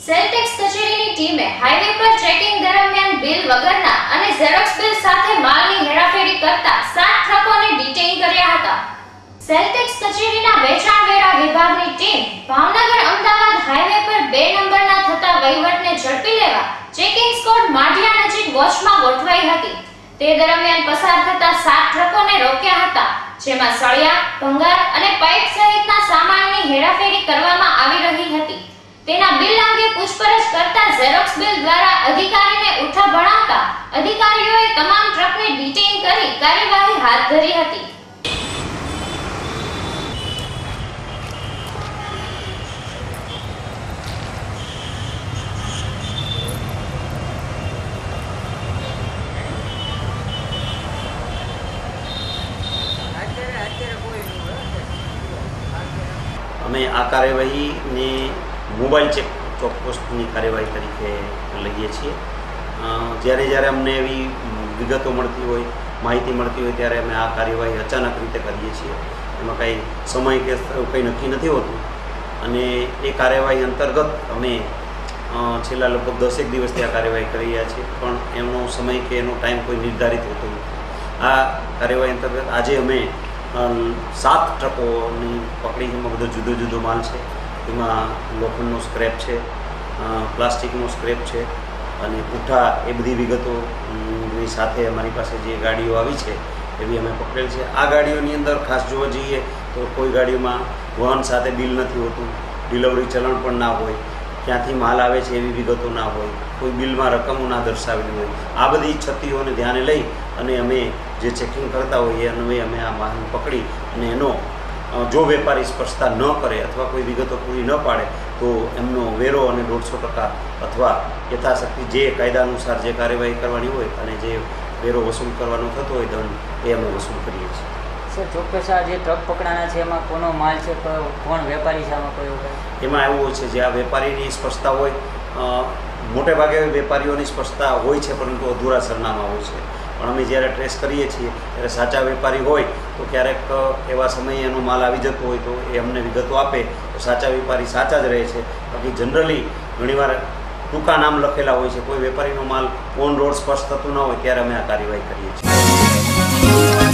સેલટેક્સ કચેરીની ટીમે હાઈવે પર ચેકિંગ દરમિયાન બિલ વગરના અને ઝેરોક્સ બિલ સાથે માલની હેરાફેરી કરતા 7 ટ્રકોને ડિટેઇન કર્યા હતા. સેલટેક્સ કચેરીના વેચાણ વેરા વિભાગની ટીમ ભાવનગર અમદાવાદ હાઈવે પર 2 નંબરના થતા વહીવટને ઝડપી લેવા ચેકિંગ સ્કોડ માઢિયા નજીક વોચમાં ગોઠવાઈ હતી. તે દરમિયાન પસાર થતા 7 ટ્રકોને રોક્યા હતા, જેમાં સળિયા, ભંગાર અને પાઇપ સહિતના સામાનની હેરાફેરી કરવામાં આવી રહી હતી. તેના બિલ અંગે પૂછપરછ કરતા ઝેરોક્સ બિલ દ્વારા અધિકારીને ઉઠા ભણાવતા અધિકારીઓએ તમામ ટ્રકને ડિટેઇન કરી કાર્યવાહી હાથ ધરી હતી. અમે આ કાર્યવાહીને મોબાઈલ ચેક ચોક્કસની કાર્યવાહી તરીકે લઈએ છીએ. જ્યારે અમને એવી વિગતો મળતી હોય, માહિતી મળતી હોય ત્યારે અમે આ કાર્યવાહી અચાનક રીતે કરીએ છીએ. એમાં કંઈ સમય કે કંઈ નક્કી નથી હોતું અને એ કાર્યવાહી અંતર્ગત અમે છેલ્લા લગભગ 10 દિવસથી આ કાર્યવાહી કરી રહ્યા છીએ, પણ એનો સમય કે એનો ટાઈમ કોઈ નિર્ધારિત હોતો નથી. આ કાર્યવાહી અંતર્ગત આજે અમે 7 ટ્રકોની પકડી. એમાં બધો જુદો જુદો માલ છે. એમાં લોખંડનો સ્ક્રેપ છે, પ્લાસ્ટિકનો સ્ક્રેપ છે અને પૂઠા, એ બધી વિગતોની સાથે અમારી પાસે જે ગાડીઓ આવી છે એવી અમે પકડેલ છે. આ ગાડીઓની અંદર ખાસ જોવા જઈએ તો કોઈ ગાડીઓમાં વાહન સાથે બિલ નથી હોતું, ડિલિવરી ચલણ પણ ના હોય, ક્યાંથી માલ આવે છે એવી વિગતો ના હોય, કોઈ બિલમાં રકમો ના દર્શાવેલી હોય. આ બધી છત્તીઓને ધ્યાને લઈ અને અમે જે ચેકિંગ કરતા હોઈએ અને અમે આ વાહન પકડી અને એનો જો વેપારી સ્પષ્ટતા ન કરે અથવા કોઈ વિગતો પૂરી ન પાડે તો એમનો વેરો અને 150% અથવા યથાશક્તિ જે કાયદા અનુસાર જે કાર્યવાહી કરવાની હોય અને જે વેરો વસૂલ કરવાનો થતો હોય દંડ એ અમે વસૂલ કરીએ છીએ. સર, ચોક્કસ આ જે ટ્રક પકડાના છે એમાં કોનો માલ છે, કોણ વેપારી છે, આમાં કોઈ એમાં એવું હોય છે જે આ વેપારીની સ્પષ્ટતા હોય, મોટે ભાગે વેપારીઓની સ્પષ્ટતા હોય છે પરંતુ અધૂરા સરનામા હોય છે. પણ અમે જ્યારે ટ્રેસ કરીએ છીએ ત્યારે સાચા વેપારી હોય તો ક્યારેક એવા સમયે એનો માલ આવી જતો હોય તો એ અમને વિગતો આપે તો સાચા વેપારી સાચા જ રહે છે. બાકી જનરલી ઘણીવાર ટૂંકા નામ લખેલા હોય છે, કોઈ વેપારીનો માલ ઓન રોડ સ્પષ્ટ થતું ન હોય ત્યારે અમે આ કાર્યવાહી કરીએ છીએ.